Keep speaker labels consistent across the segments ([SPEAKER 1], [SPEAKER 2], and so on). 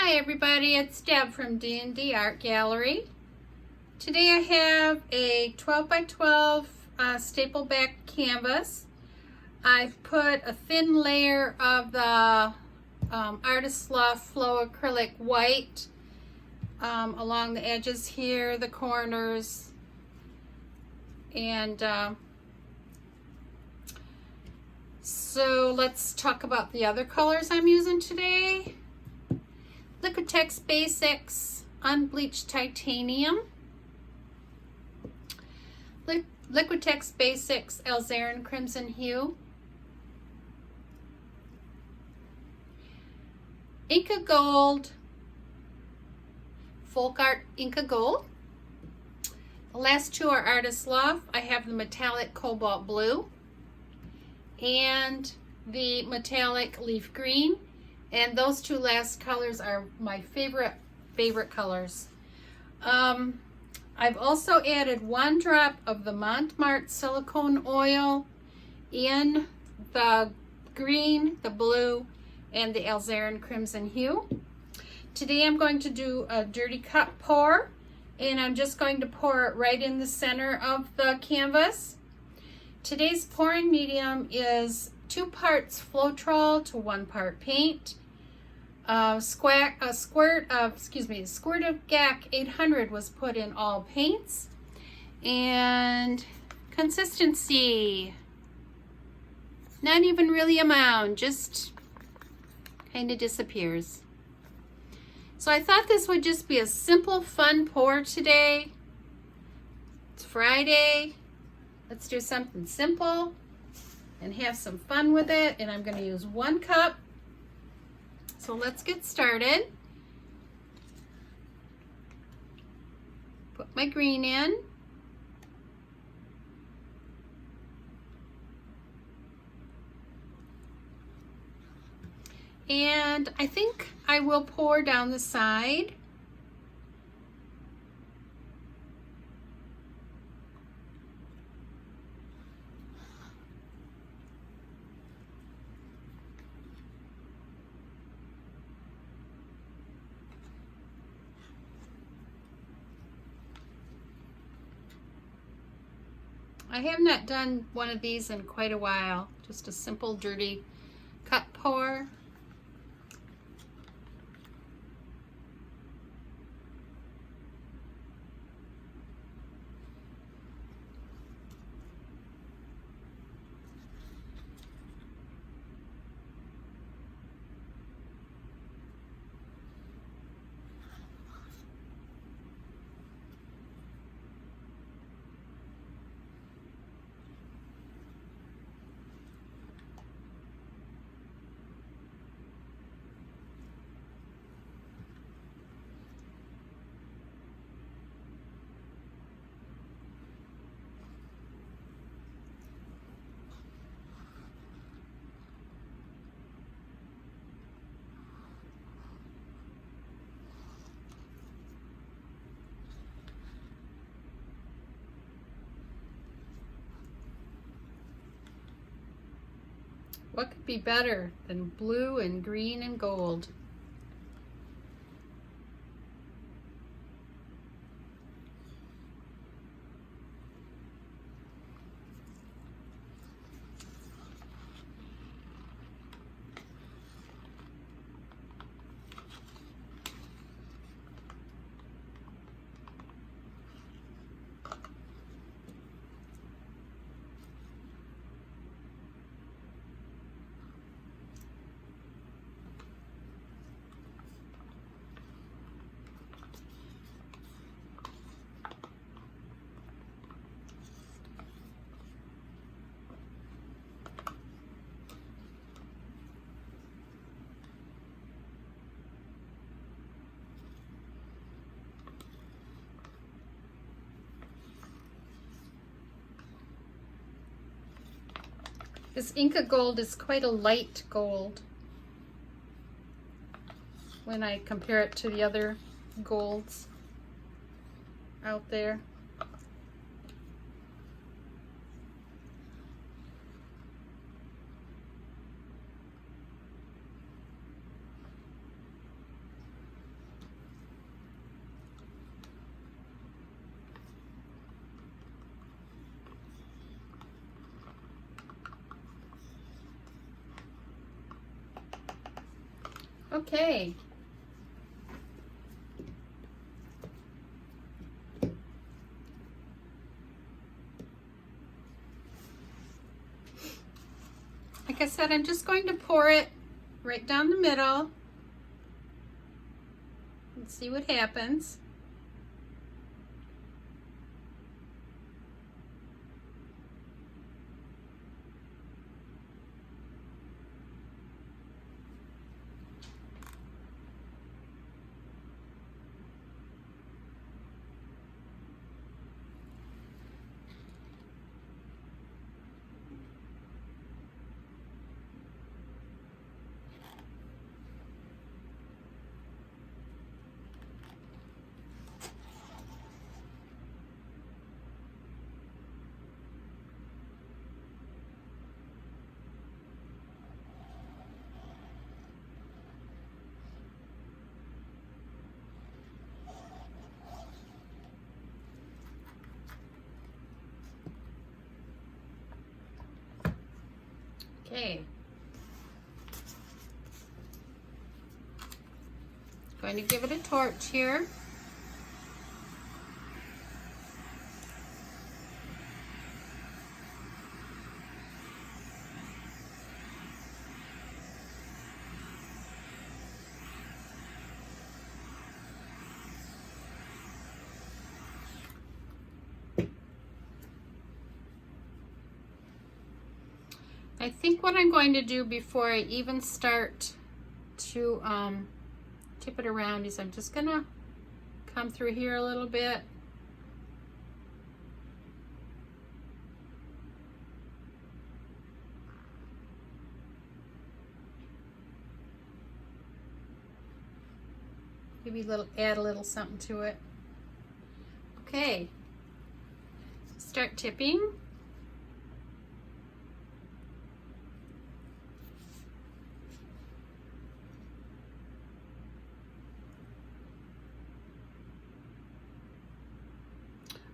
[SPEAKER 1] Hi everybody, it's Deb from D&D Art Gallery. Today I have a 12 by 12 staple back canvas. I've put a thin layer of the Artist Loft Flow acrylic white along the edges here, the corners, and so let's talk about the other colors I'm using today. Liquitex Basics Unbleached Titanium, Liquitex Basics Alzarin Crimson Hue, Inca Gold, FolkArt Inca Gold. The last two are Artist Loft. I have the metallic cobalt blue and the metallic leaf green. And those two last colors are my favorite colors. I've also added 1 drop of the Mont Marte silicone oil in the green, the blue, and the alzarin crimson hue. Today I'm going to do a dirty cup pour, and I'm just going to pour it right in the center of the canvas. Today's pouring medium is 2 parts Floetrol to 1 part paint. A squirt of GAC 800 was put in all paints, and consistency, not even really a mound, just kind of disappears. So I thought this would just be a simple, fun pour today. It's Friday. Let's do something simple and have some fun with it. And I'm going to use 1 cup. So let's get started. Put my green in. And I think I will pour down the side. I have not done one of these in quite a while. Just a simple dirty cup pour. What could be better than blue and green and gold? This Inca Gold is quite a light gold when I compare it to the other golds out there. Okay. Like I said, I'm just going to pour it right down the middle and see what happens. Okay. Going to give it a torch here. I think what I'm going to do before I even start to tip it around is I'm just gonna come through here a little bit. Maybe add a little something to it. Okay, start tipping.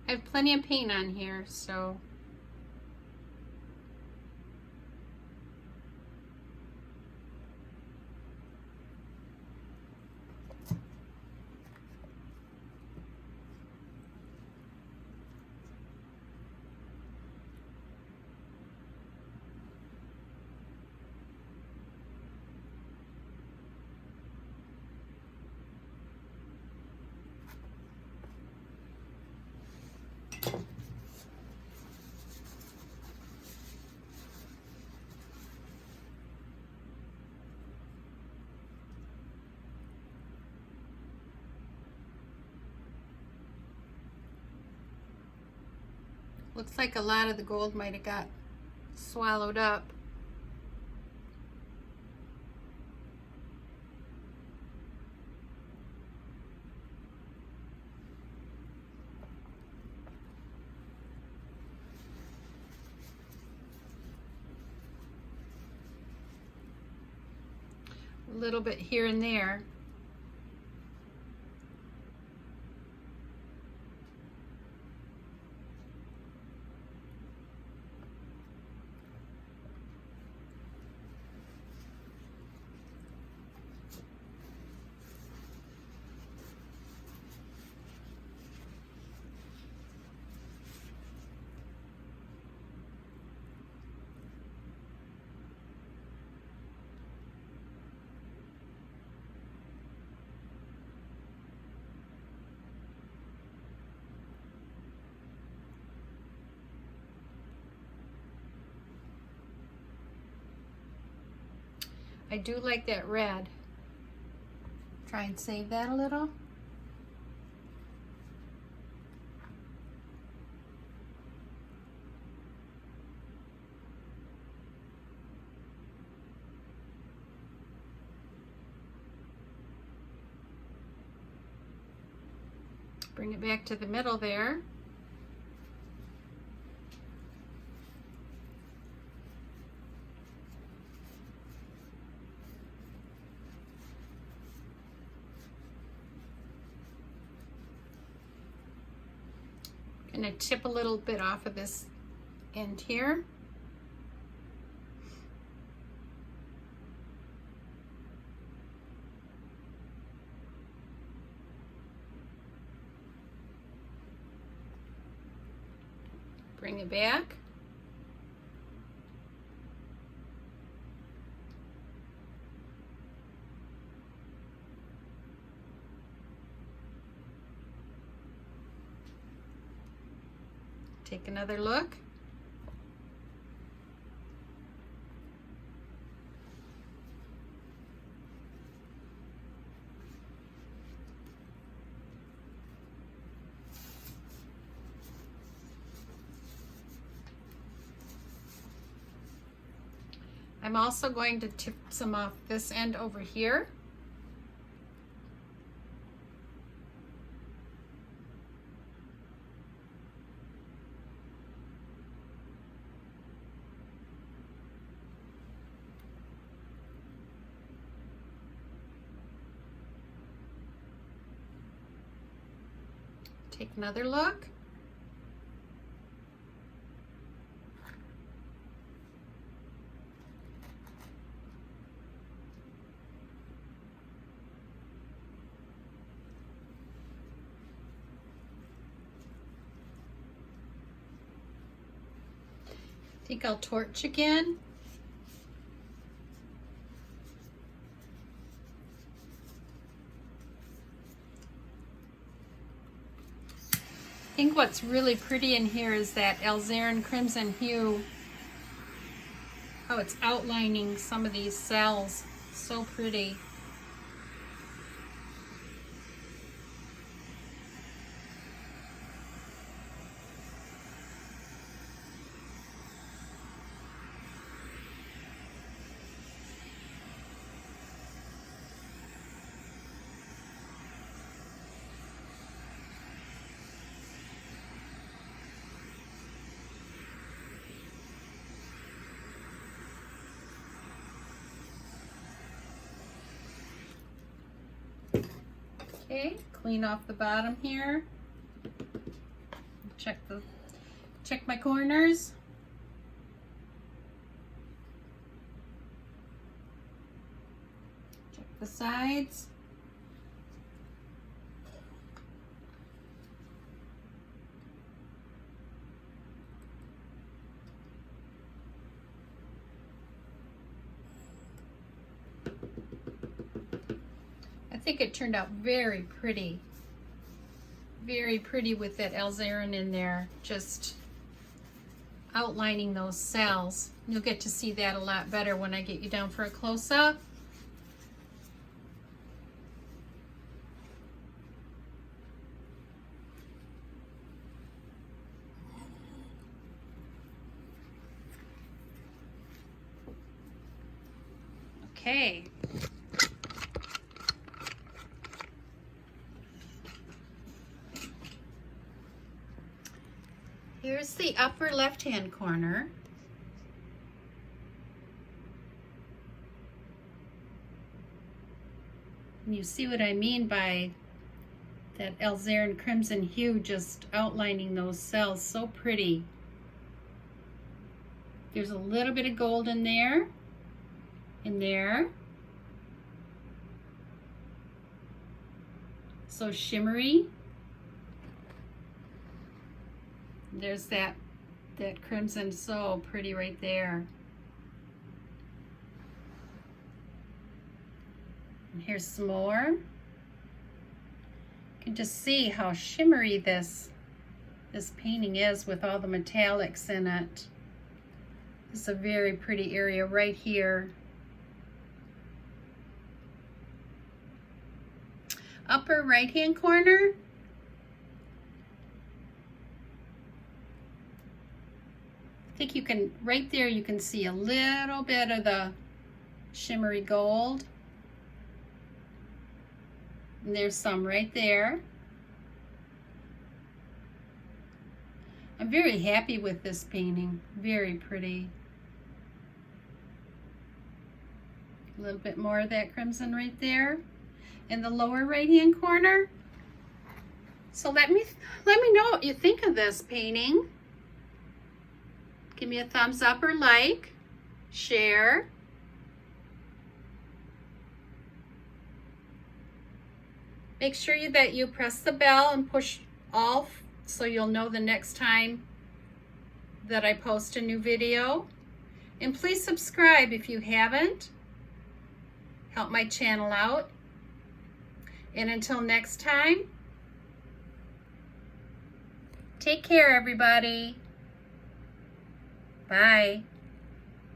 [SPEAKER 1] I have plenty of paint on here, so looks like a lot of the gold might have got swallowed up. A little bit here and there. I do like that red. Try and save that a little. Bring it back to the middle there. Gonna tip a little bit off of this end here. bring it back. Take another look. I'm also going to tip some off this end over here. Take another look. I think I'll torch again. I think what's really pretty in here is that alzarin crimson hue. Oh, it's outlining some of these cells. So pretty. Okay, clean off the bottom here. Check my corners. Check the sides. I think it turned out very pretty with that alzarin in there, just outlining those cells. You'll get to see that a lot better when I get you down for a close-up. Okay. Here's the upper left-hand corner. And you see what I mean by that alzarin crimson hue just outlining those cells. So pretty. There's a little bit of gold in there. So shimmery. There's that crimson, so pretty right there. And here's some more. You can just see how shimmery this painting is with all the metallics in it. This is a very pretty area right here. Upper right-hand corner. I think you can, right there you can see a little bit of the shimmery gold. And there's some right there. I'm very happy with this painting. Very pretty. A little bit more of that crimson right there in the lower right-hand corner. So let me know what you think of this painting. Give me a thumbs up or like, share. Make sure that you press the bell and push all so you'll know the next time that I post a new video. And please subscribe if you haven't. Help my channel out. And until next time, take care, everybody. Bye.